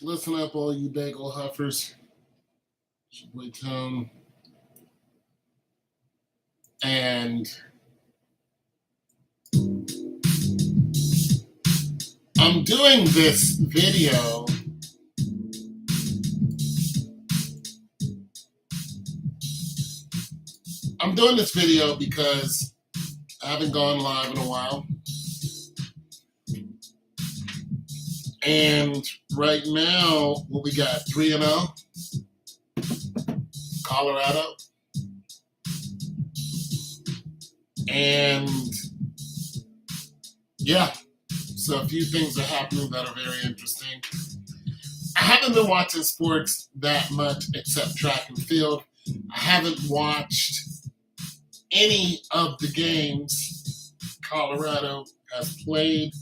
Listen up, all you bagel huffers. It's your boy Tone. And I'm doing this video because I haven't gone live in a while. And right now, what we got, 3-0, Colorado. And yeah, so a few things are happening that are very interesting. I haven't been watching sports that much except track and field. I haven't watched any of the games Colorado has played.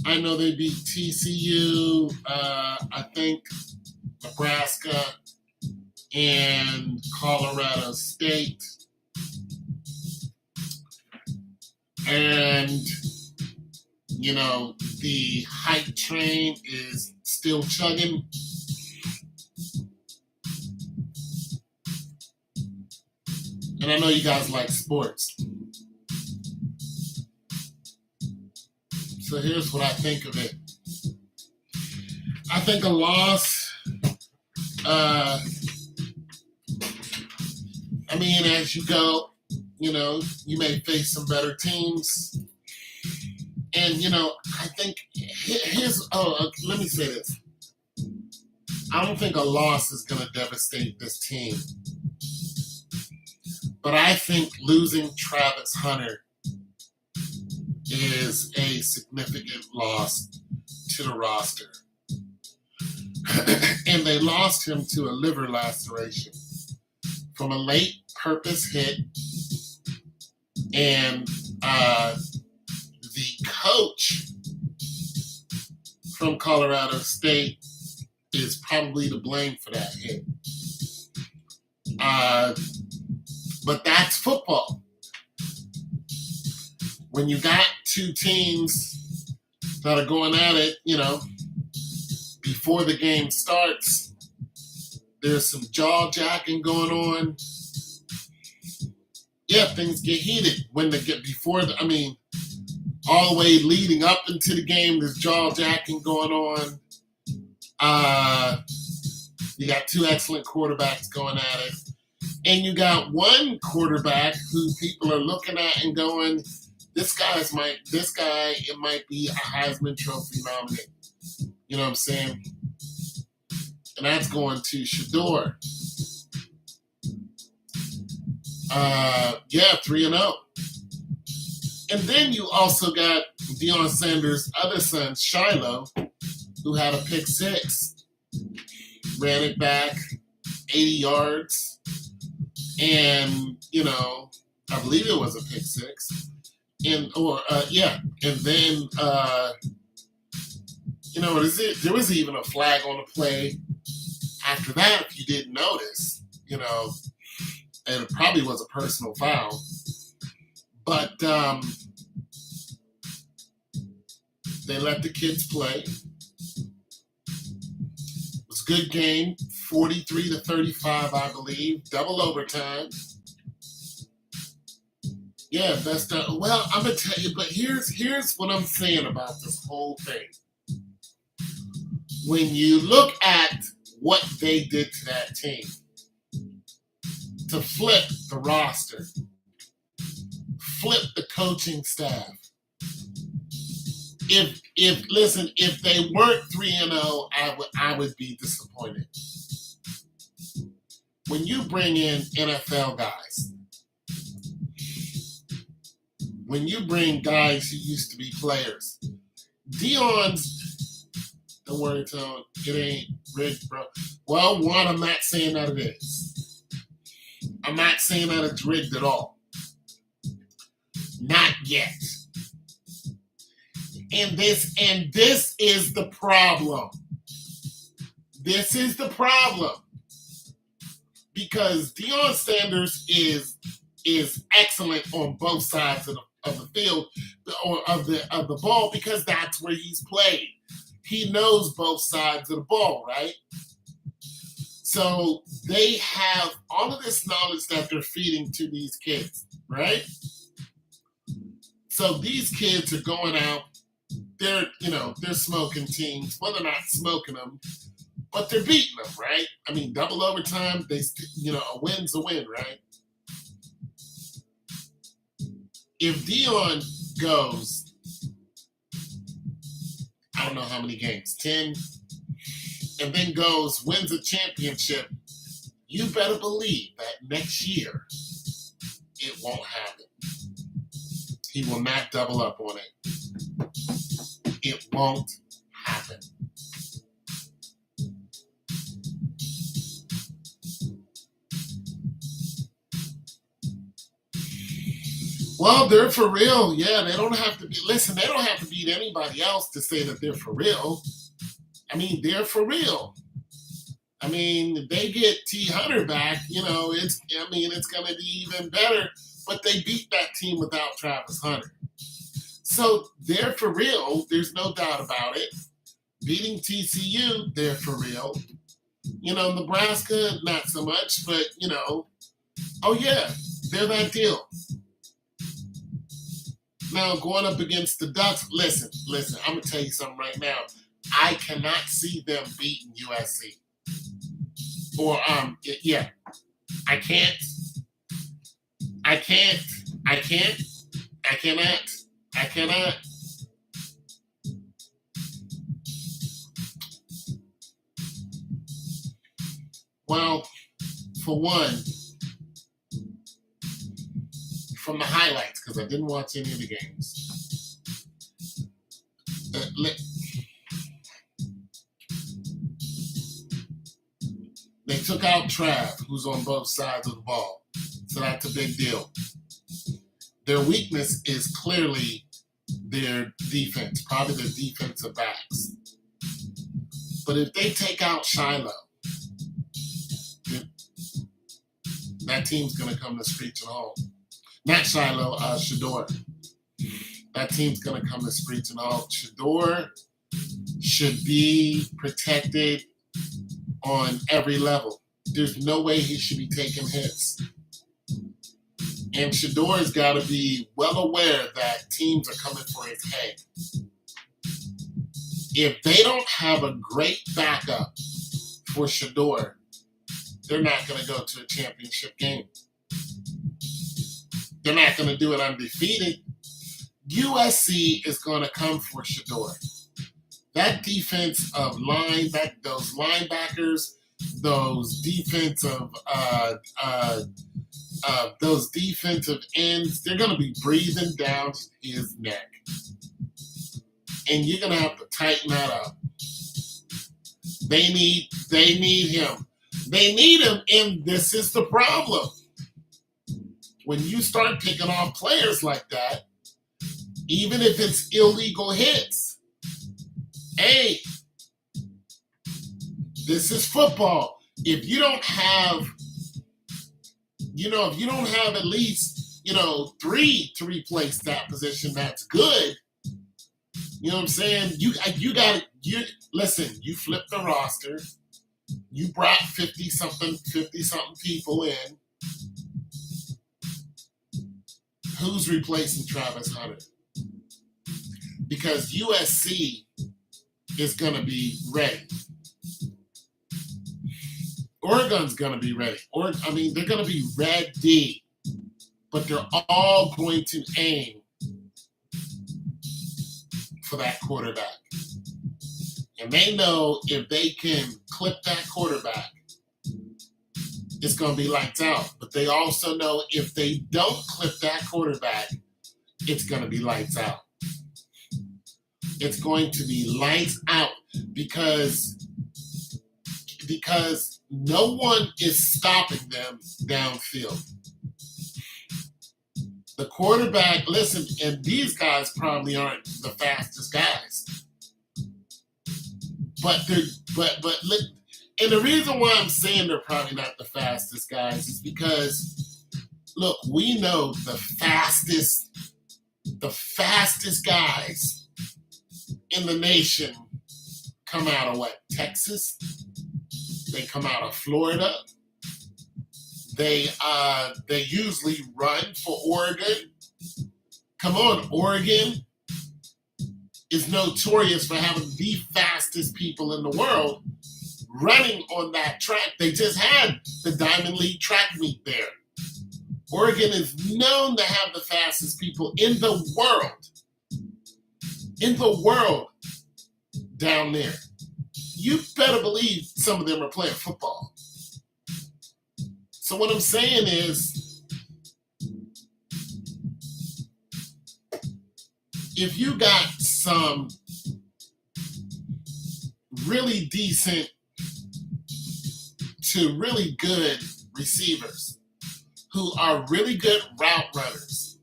I know they beat TCU, I think Nebraska, and Colorado State. And, you know, the hype train is still chugging. And I know you guys like sports. So here's what I think of it. I think a loss, as you go, you may face some better teams. And, I think let me say this. I don't think a loss is going to devastate this team. But I think losing Travis Hunter is a significant loss to the roster. And they lost him to a liver laceration from a late purpose hit. And the coach from Colorado State is probably to blame for that hit. But that's football. When you got two teams that are going at it, before the game starts, there's some jaw jacking going on. Yeah, things get heated when they get all the way leading up into the game, there's jaw jacking going on. You got two excellent quarterbacks going at it. And you got one quarterback who people are looking at and going, this guy, it might be a Heisman Trophy nominee. You know what I'm saying? And that's going to Shedeur. 3-0. And then you also got Deion Sanders' other son, Shiloh, who had a pick six. Ran it back 80 yards. And, I believe it was a pick six. And then, there was even a flag on the play after that, if you didn't notice, and it probably was a personal foul. But they let the kids play. It was a good game, 43-35, I believe, double overtime. Yeah, best. Well, I'm gonna tell you, but here's what I'm saying about this whole thing. When you look at what they did to that team, to flip the roster, flip the coaching staff. If they weren't 3-0, I would be disappointed. When you bring in NFL guys, when you bring guys who used to be players, Deion's, don't worry, Tone, it ain't rigged, bro. Well, one, I'm not saying that it is. I'm not saying that it's rigged at all. Not yet. And this is the problem. This is the problem. Because Deion Sanders is excellent on both sides of the field or of the ball, because that's where he's played. he knows both sides of the ball, right? So they have all of this knowledge that they're feeding to these kids, right? So these kids are going out, they're smoking teams. Well, they're not smoking them, but they're beating them, right? I mean, double overtime, a win's a win, right? If Dion goes, I don't know how many games, 10, and then wins a championship, you better believe that next year it won't happen. He will not double up on it. It won't happen. Well, they're for real. Yeah, they don't have to be. Listen, they don't have to beat anybody else to say that they're for real. I mean, they're for real. I mean, if they get T. Hunter back, it's going to be even better. But they beat that team without Travis Hunter. So they're for real. There's no doubt about it. Beating TCU, they're for real. Nebraska, not so much, but, oh yeah, they're that deal. Now, going up against the Ducks, listen, I'm going to tell you something right now. I cannot see them beating USC. Or, yeah, I can't. I cannot. Well, for one, from the highlights, because I didn't watch any of the games. They took out Trav, who's on both sides of the ball. So that's a big deal. Their weakness is clearly their defense, probably their defensive backs. But if they take out Shiloh, that team's going to come to screeching home. Not Shiloh, Shedeur. That team's going to come to screeching home. Shedeur should be protected on every level. There's no way he should be taking hits. And Shedeur's got to be well aware that teams are coming for his head. If they don't have a great backup for Shedeur, they're not going to go to a championship game. They're not going to do it undefeated. USC is going to come for Shedeur. That defense of line, those linebackers, those defensive ends, they're going to be breathing down his neck. And you're going to have to tighten that up. They need him. They need him, and this is the problem. When you start picking off players like that, even if it's illegal hits, hey, this is football. If you don't have, at least, three to replace that position, that's good. You know what I'm saying? Listen, you flip the roster. You brought 50-something people in. Who's replacing Travis Hunter? Because USC is going to be ready. Oregon's going to be ready. They're going to be ready. But they're all going to aim for that quarterback. And they know if they can clip that quarterback, it's going to be lights out. But they also know if they don't clip that quarterback, it's going to be lights out. It's going to be lights out because no one is stopping them downfield. The quarterback, listen, and these guys probably aren't the fastest guys. But and the reason why I'm saying they're probably not the fastest guys is because, look, we know the fastest guys in the nation come out of what? Texas? They come out of Florida. They usually run for Oregon. Come on, Oregon is notorious for having the fastest people in the world running on that track. They just had the Diamond League track meet there. Oregon is known to have the fastest people in the world. In the world down there. You better believe some of them are playing football. So what I'm saying is, if you got some really decent to really good receivers who are really good route runners,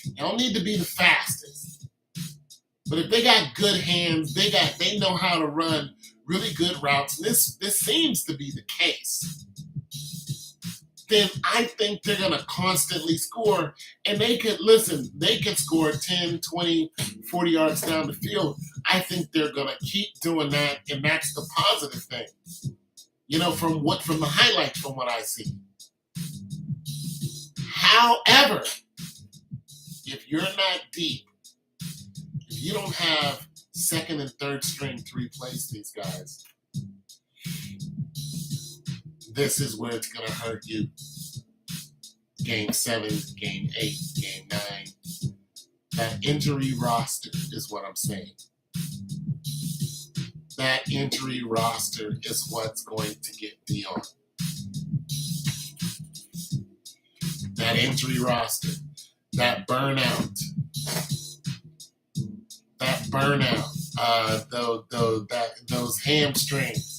you don't need to be the fastest, but if they got good hands, they know how to run really good routes, and this seems to be the case, then I think they're going to constantly score. And they could score 10, 20, 40 yards down the field. I think they're going to keep doing that, and that's the positive thing. From the highlights from what I see. However, if you're not deep, if you don't have second and third string to replace these guys, this is where it's going to hurt you. Game 7, Game 8, Game 9. That injury roster is what I'm saying. That injury roster is what's going to get Dion. That injury roster. That burnout. Those hamstrings.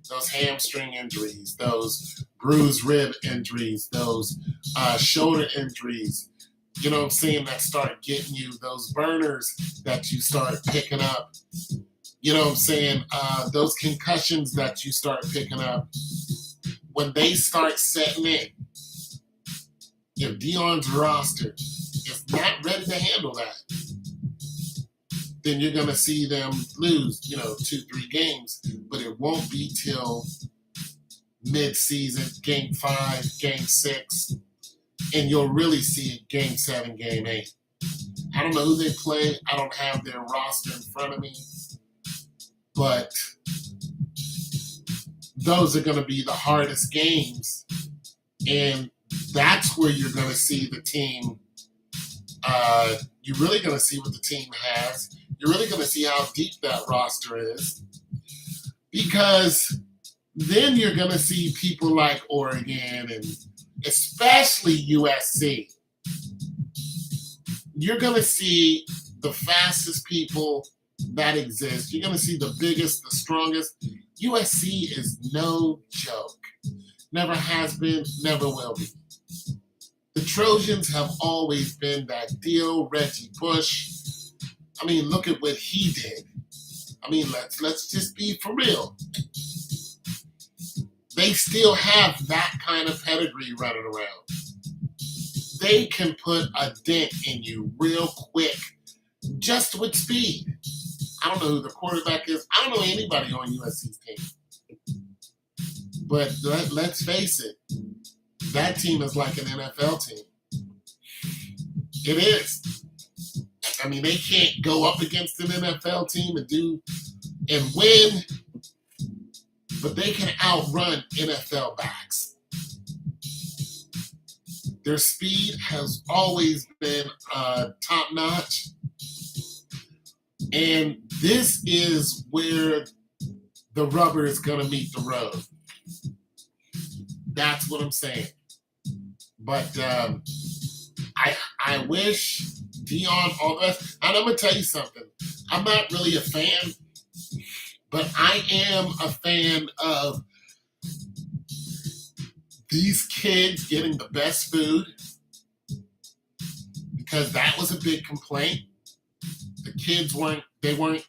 Those hamstring injuries, those bruised rib injuries, those shoulder injuries, that start getting you, those burners that you start picking up, those concussions that you start picking up, when they start setting in, if Dion's roster is not ready to handle that, then you're going to see them lose, 2-3 games, but it won't be till mid-season, Game 5, Game 6, and you'll really see it Game 7, Game 8. I don't know who they play. I don't have their roster in front of me, but those are going to be the hardest games, and that's where you're going to see the team. You're really going to see what the team has. You're really going to see how deep that roster is, because then you're going to see people like Oregon and especially USC. You're going to see the fastest people that exist. You're going to see the biggest, the strongest. USC is no joke. Never has been, never will be. The Trojans have always been that deal. Reggie Bush. Look at what he did. Let's just be for real. They still have that kind of pedigree running around. They can put a dent in you real quick, just with speed. I don't know who the quarterback is. I don't know anybody on USC's team. But let's face it, that team is like an NFL team. It is. They can't go up against an NFL team and win, but they can outrun NFL backs. Their speed has always been top-notch, and this is where the rubber is going to meet the road. That's what I'm saying. But I wish Dion all the best. And I'm going to tell you something. I'm not really a fan, but I am a fan of these kids getting the best food, because that was a big complaint. The kids weren't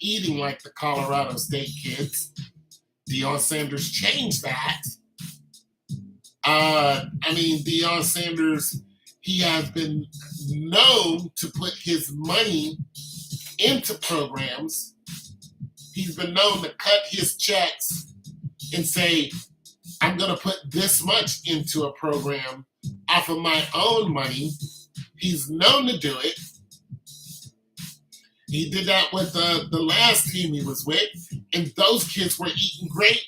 eating like the Colorado State kids. Deion Sanders changed that. Deion Sanders, he has been known to put his money into programs. He's been known to cut his checks and say, I'm going to put this much into a program off of my own money. He's known to do it. He did that with the last team he was with, and those kids were eating great.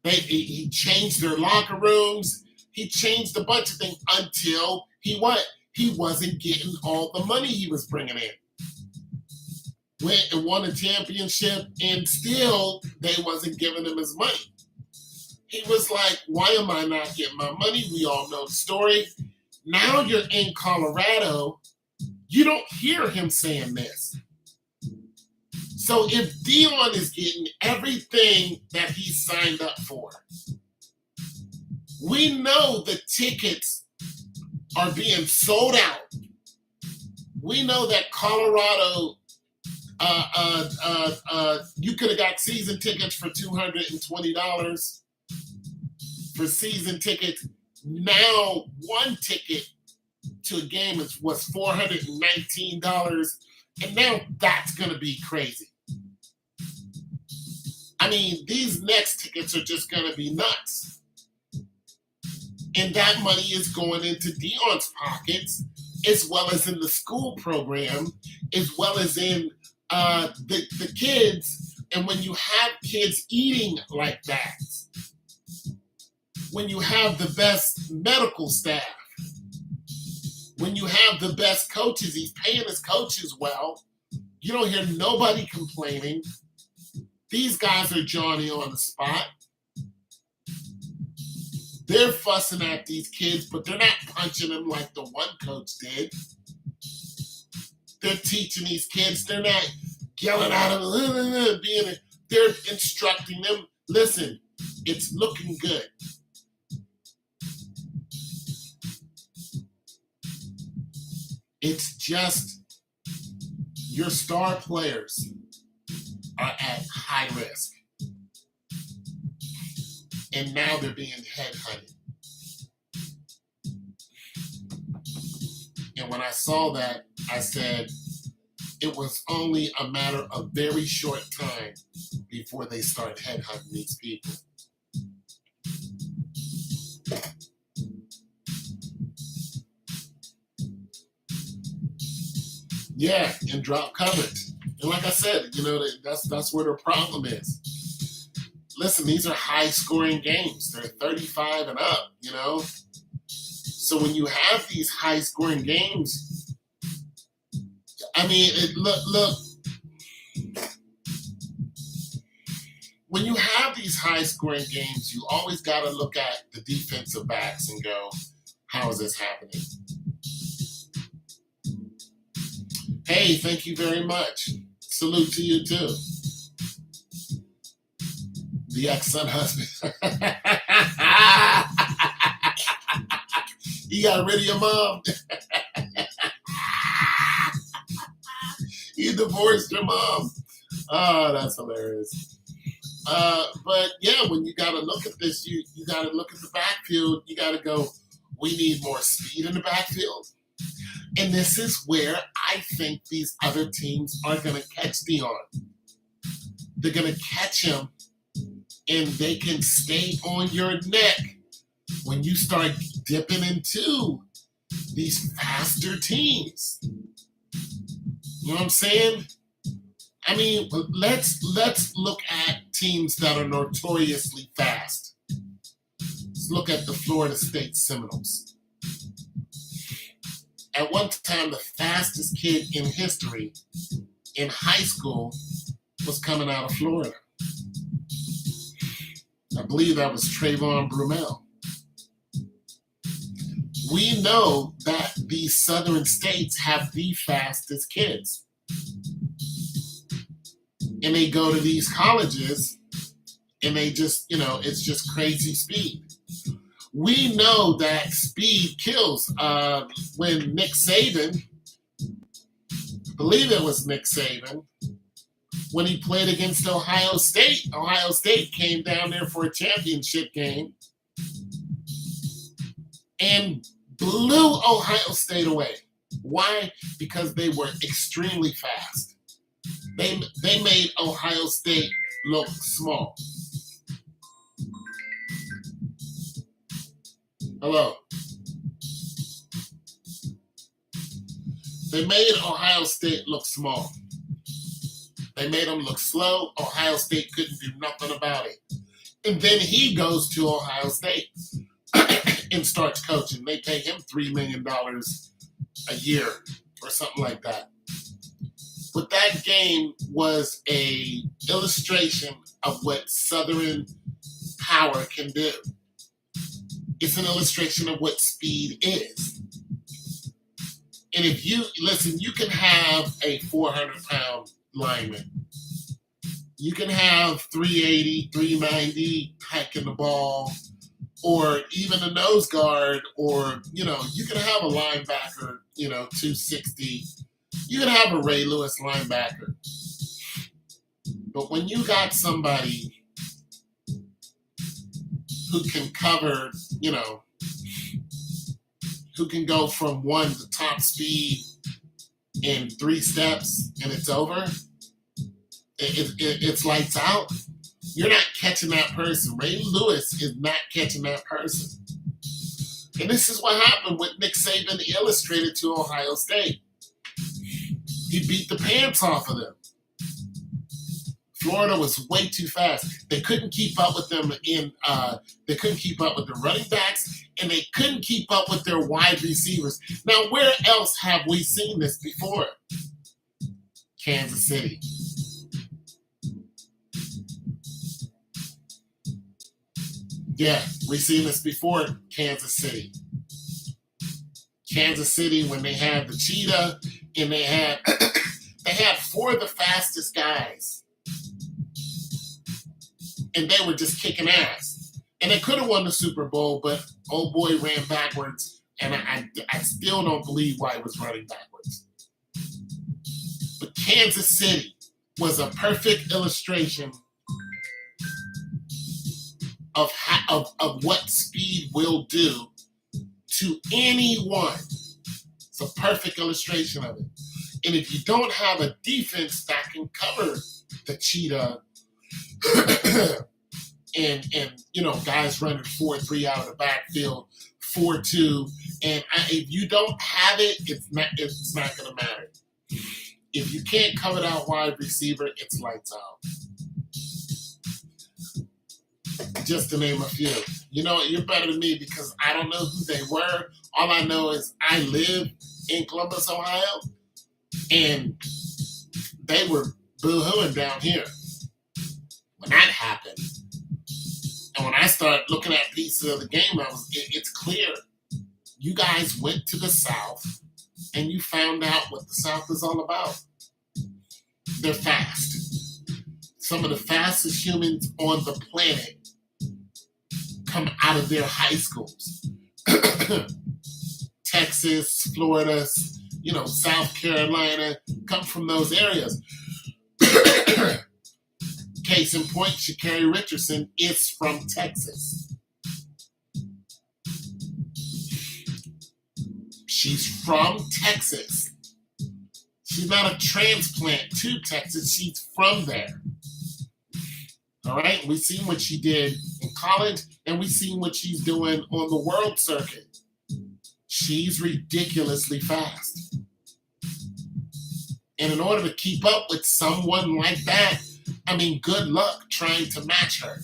He changed their locker rooms. He changed a bunch of things until he wasn't getting all the money he was bringing in. Went and won a championship, and still they wasn't giving him his money. He was like, why am I not getting my money? We all know the story. Now you're in Colorado. You don't hear him saying this. So if Deion is getting everything that he signed up for, we know the tickets are being sold out. We know that Colorado, you could have got season tickets for $220 for season tickets. Now one ticket to a game was $419, and now that's going to be crazy. I mean, these next tickets are just going to be nuts. And that money is going into Deion's pockets, as well as in the school program, as well as in the kids. And when you have kids eating like that, when you have the best medical staff, when you have the best coaches, he's paying his coaches well. You don't hear nobody complaining. These guys are Johnny on the spot. They're fussing at these kids, but they're not punching them like the one coach did. They're teaching these kids. They're not yelling at them, they're instructing them. Listen, it's looking good. It's just your star players are at high risk. And now they're being headhunted. And when I saw that, I said it was only a matter of very short time before they start headhunting these people. Yeah, and drop coverage. And like I said, that's where the problem is. Listen, these are high-scoring games. They're 35 and up, So when you have these high-scoring games, I mean, look. When you have these high-scoring games, you always got to look at the defensive backs and go, how is this happening? Hey, thank you very much. Salute to you, too. The ex-son husband. You got rid of your mom. You divorced your mom. Oh, that's hilarious. But yeah, when you got to look at this, you got to look at the backfield. You got to go, we need more speed in the backfield. And this is where I think these other teams are going to catch Deion. They're going to catch him, and they can stay on your neck when you start dipping into these faster teams. You know what I'm saying? I mean, let's look at teams that are notoriously fast. Let's look at the Florida State Seminoles. At one time, the fastest kid in history in high school was coming out of Florida. I believe that was Trayvon Brumell. We know that these southern states have the fastest kids. And they go to these colleges and they just, it's just crazy speed. We know that speed kills. When Nick Saban, I believe it was Nick Saban, when he played against Ohio State came down there for a championship game and blew Ohio State away. Why? Because they were extremely fast. They made Ohio State look small. Hello. They made Ohio State look small. They made them look slow. Ohio State couldn't do nothing about it. And then he goes to Ohio State and starts coaching. They pay him $3 million a year or something like that. But that game was a illustration of what Southern power can do. It's an illustration of what speed is. And if you listen, you can have a 400-pound lineman. You can have 380, 390 hacking the ball, or even a nose guard, or, you can have a linebacker, 260. You can have a Ray Lewis linebacker. But when you got somebody who can cover, who can go from 1 to top speed in 3 steps and it's over, it's lights out. You're not catching that person. Ray Lewis is not catching that person. And this is what happened with Nick Saban illustrated to Ohio State. He beat the pants off of them. Florida was way too fast. They couldn't keep up with them they couldn't keep up with the running backs, and they couldn't keep up with their wide receivers. Now, where else have we seen this before? Kansas City. Yeah, we've seen this before. Kansas City. Kansas City, when they had the cheetah, and they had 4 of the fastest guys. And they were just kicking ass. And they could have won the Super Bowl, but old boy ran backwards, and I still don't believe why he was running backwards. But Kansas City was a perfect illustration of what speed will do to anyone. It's a perfect illustration of it. And if you don't have a defense that can cover the cheetah, and guys running 4-3 out of the backfield, 4-2, and if you don't have it, it's not going to matter. If you can't cover that wide receiver, it's lights out. Just to name a few. You're better than me because I don't know who they were. All I know is I live in Columbus, Ohio, and they were boo-hooing down here when that happened. And when I started looking at pieces of the game, it's clear. You guys went to the South, and you found out what the South is all about. They're fast. Some of the fastest humans on the planet come out of their high schools. Texas, Florida, South Carolina, come from those areas. Case in point, Sha'Carri Richardson is from Texas. She's from Texas. She's not a transplant to Texas. She's from there. All right? We've seen what she did in college, and we've seen what she's doing on the world circuit. She's ridiculously fast. And in order to keep up with someone like that, good luck trying to match her.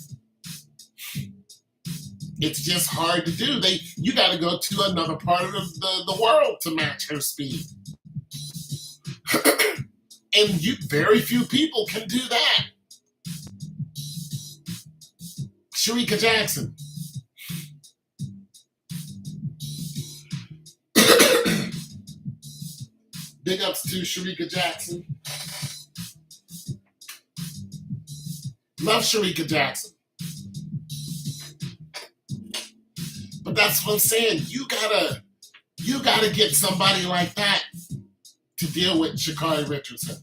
It's just hard to do. You got to go to another part of the world to match her speed. And very few people can do that. Shericka Jackson. Big ups to Shericka Jackson. Love Shericka Jackson. But that's what I'm saying. You gotta get somebody like that to deal with Sha'Carri Richardson.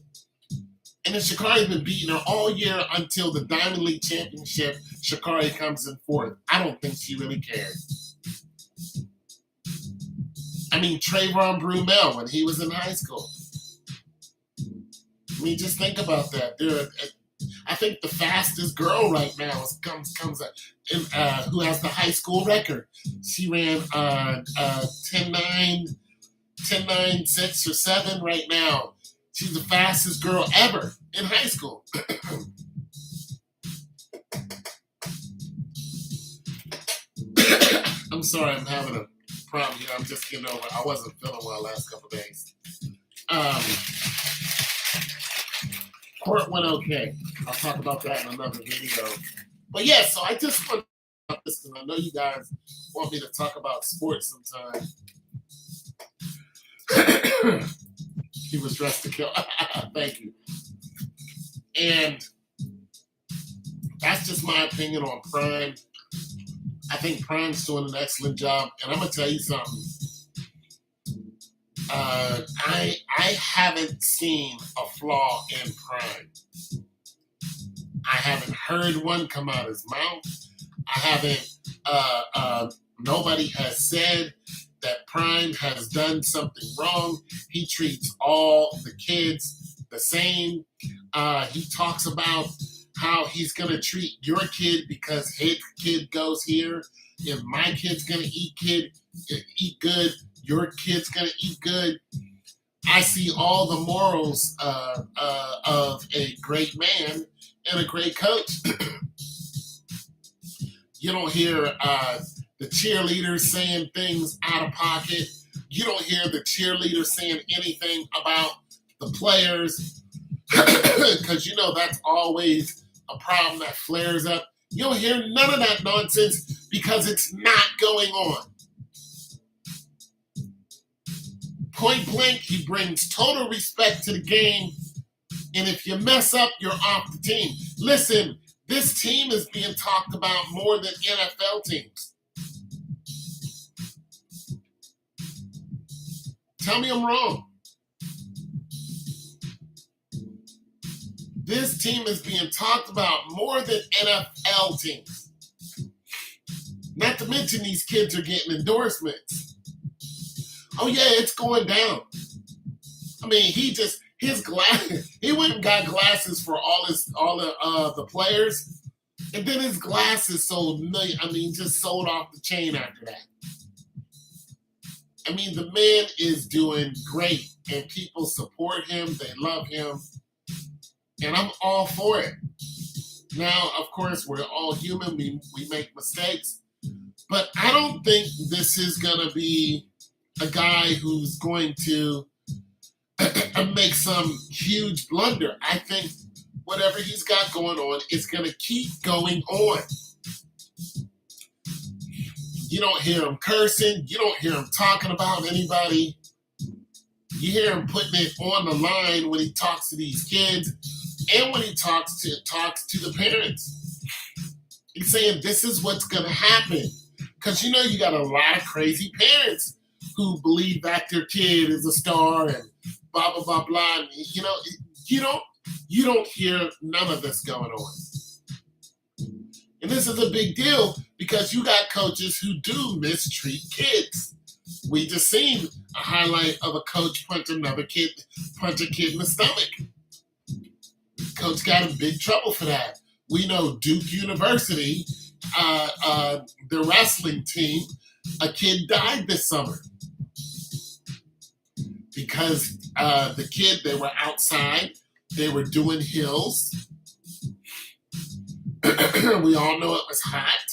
And then Sha'Carri's been beating her all year until the Diamond League Championship. Sha'Carri comes in fourth. I don't think she really cared. Trayvon Brumell when he was in high school. I mean, just think about that. I think the fastest girl right now comes who has the high school record. She ran 10:9, 10:9, 6 or 7 right now. She's the fastest girl ever in high school. I'm sorry, I'm having a problem here. I'm just getting over. I wasn't feeling well last couple of days. Court went okay. I'll talk about that in another video. But yeah, so I just want to talk about this because I know you guys want me to talk about sports sometime. He was dressed to kill. Thank you. And that's just my opinion on Prime. I think Prime's doing an excellent job. And I'm going to tell you something. I haven't seen a flaw in Prime. I haven't heard one come out of his mouth. I haven't, nobody has said that Prime has done something wrong. He treats all the kids the same. He talks about how he's going to treat your kid because his kid goes here. If my kid's going to eat good, your kid's going to eat good. I see all the morals of a great man and a great coach. You don't hear the cheerleaders saying things out of pocket. You don't hear the cheerleaders saying anything about the players because you know that's always a problem that flares up. You don't hear none of that nonsense because it's not going on. Point blank, he brings total respect to the game. And if you mess up, you're off the team. Listen, this team is being talked about more than NFL teams. Tell me I'm wrong. This team is being talked about more than NFL teams. Not to mention these kids are getting endorsements. Oh yeah, it's going down. I mean, he went and got glasses for all the players, and then his glasses just sold off the chain after that. I mean, the man is doing great, and people support him. They love him, and I'm all for it. Now, of course, we're all human. We make mistakes, but I don't think this is gonna be a guy who's going to make some huge blunder. I think whatever he's got going on is going to keep going on. You don't hear him cursing. You don't hear him talking about anybody. You hear him putting it on the line when he talks to these kids and when he talks to the parents. He's saying this is what's going to happen. Because you know you got a lot of crazy parents who believe that their kid is a star and blah, blah, blah, blah. And, you don't hear none of this going on. And this is a big deal because you got coaches who do mistreat kids. We just seen a highlight of a coach punch a kid in the stomach. Coach got in big trouble for that. We know Duke University, the wrestling team, a kid died this summer. Because the kid, they were outside, they were doing hills. We all know it was hot.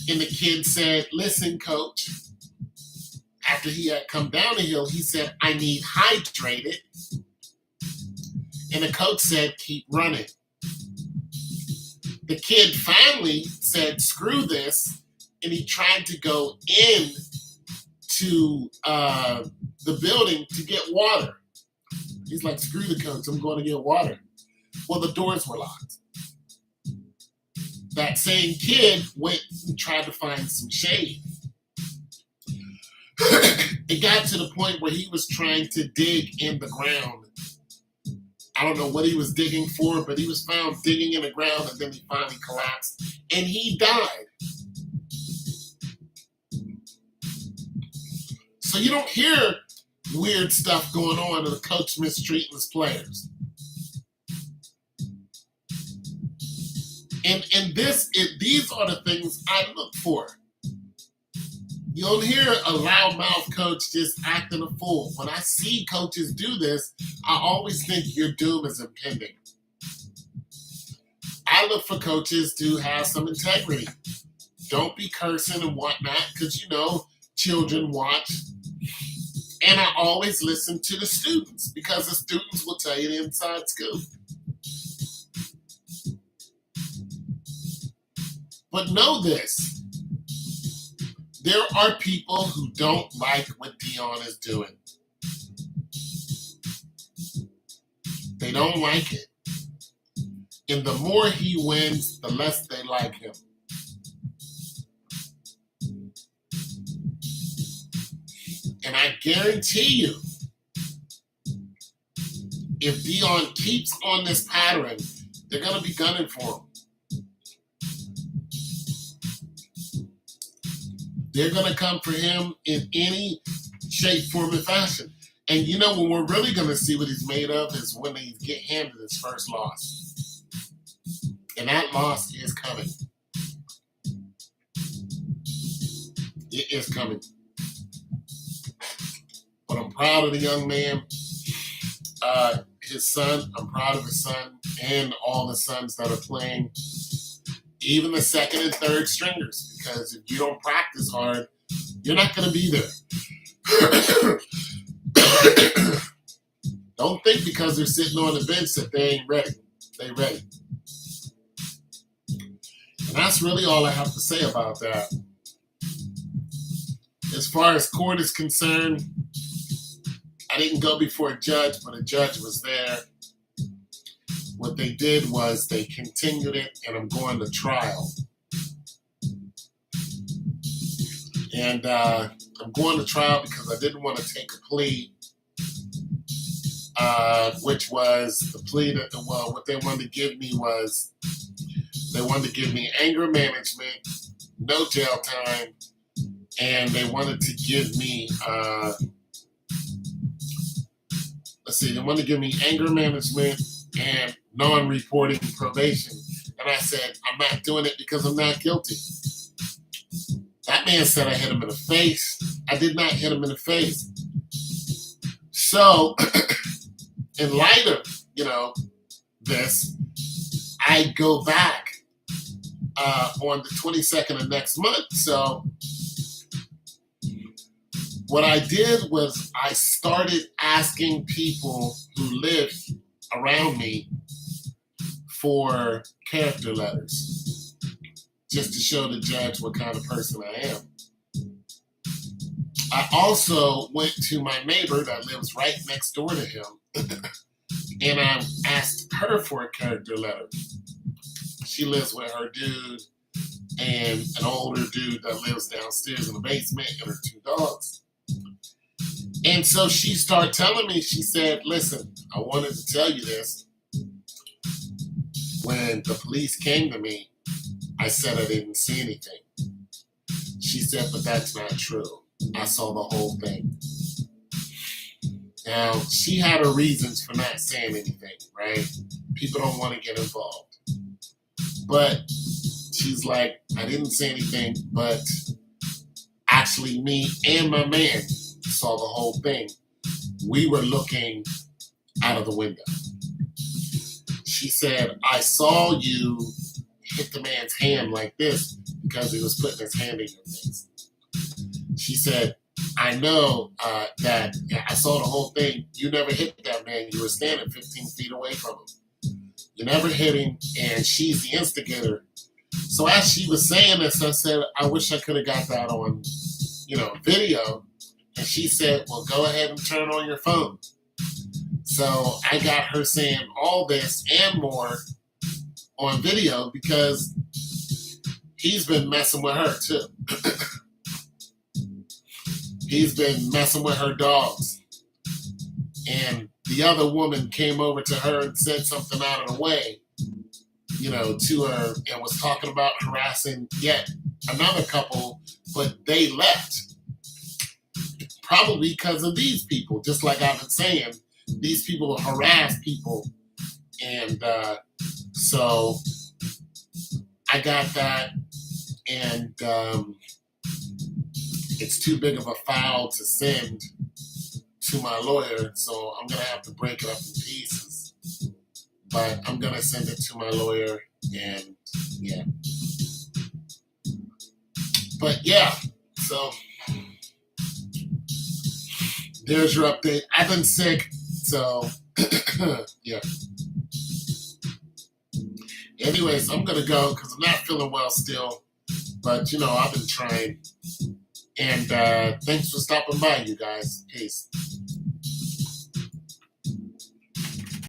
And the kid said, listen, coach, after he had come down the hill, he said, I need hydrated. And the coach said, keep running. The kid finally said, screw this. And he tried to go in to the building to get water. He's like, screw the coach, I'm going to get water. Well, the doors were locked. That same kid went and tried to find some shade. It got to the point where he was trying to dig in the ground. I don't know what he was digging for, but he was found digging in the ground, and then he finally collapsed, and he died. So you don't hear weird stuff going on and the coach mistreating his players. And these are the things I look for. You don't hear a loudmouth coach just acting a fool. When I see coaches do this, I always think your doom is impending. I look for coaches to have some integrity. Don't be cursing and whatnot, because children watch. And I always listen to the students, because the students will tell you the inside scoop. But know this. There are people who don't like what Deion is doing. They don't like it. And the more he wins, the less they like him. And I guarantee you, if Deion keeps on this pattern, they're going to be gunning for him. They're going to come for him in any shape, form, and fashion. And when we're really going to see what he's made of is when he get handed his first loss. And that loss is coming. It is coming. But I'm proud of the young man. His son, I'm proud of his son and all the sons that are playing. Even the second and third stringers, because if you don't practice hard, you're not going to be there. Don't think because they're sitting on the bench that they ain't ready. They ready. And that's really all I have to say about that. As far as court is concerned, I didn't go before a judge, but a judge was there. What they did was they continued it, and I'm going to trial. And I'm going to trial because I didn't want to take a plea, which was the plea that, what they wanted to give me was they wanted to give me anger management, no jail time, and they wanted to give me, they wanted to give me anger management and non-reporting probation. And I said, I'm not doing it because I'm not guilty. That man said I hit him in the face. I did not hit him in the face. So, in light of, this, I go back on the 22nd of next month. So, what I did was I started asking people who live around me for character letters, just to show the judge what kind of person I am. I also went to my neighbor that lives right next door to him, and I asked her for a character letter. She lives with her dude and an older dude that lives downstairs in the basement and her two dogs. And so she started telling me, she said, listen, I wanted to tell you this. When the police came to me, I said I didn't see anything. She said, but that's not true. I saw the whole thing. Now, she had her reasons for not saying anything, right? People don't want to get involved. But she's like, I didn't say anything, but actually me and my man saw the whole thing. We were looking out of the window. She said, I saw you hit the man's hand like this because he was putting his hand in your face. She said, I know that I saw the whole thing. You never hit that man. You were standing 15 feet away from him. You never hit him, and she's the instigator. So as she was saying this, I said, I wish I could have got that on, video. And she said, well, go ahead and turn on your phone. So I got her saying all this and more on video because he's been messing with her too. He's been messing with her dogs. And the other woman came over to her and said something out of the way, to her, and was talking about harassing yet another couple, but they left. Probably because of these people, just like I've been saying, these people harass people. And so I got that, and it's too big of a file to send to my lawyer, so I'm gonna have to break it up in pieces. But I'm gonna send it to my lawyer, and yeah. But yeah, so there's your update. I've been sick, so yeah. Anyways, I'm gonna go because I'm not feeling well still. But I've been trying. And thanks for stopping by, you guys. Peace.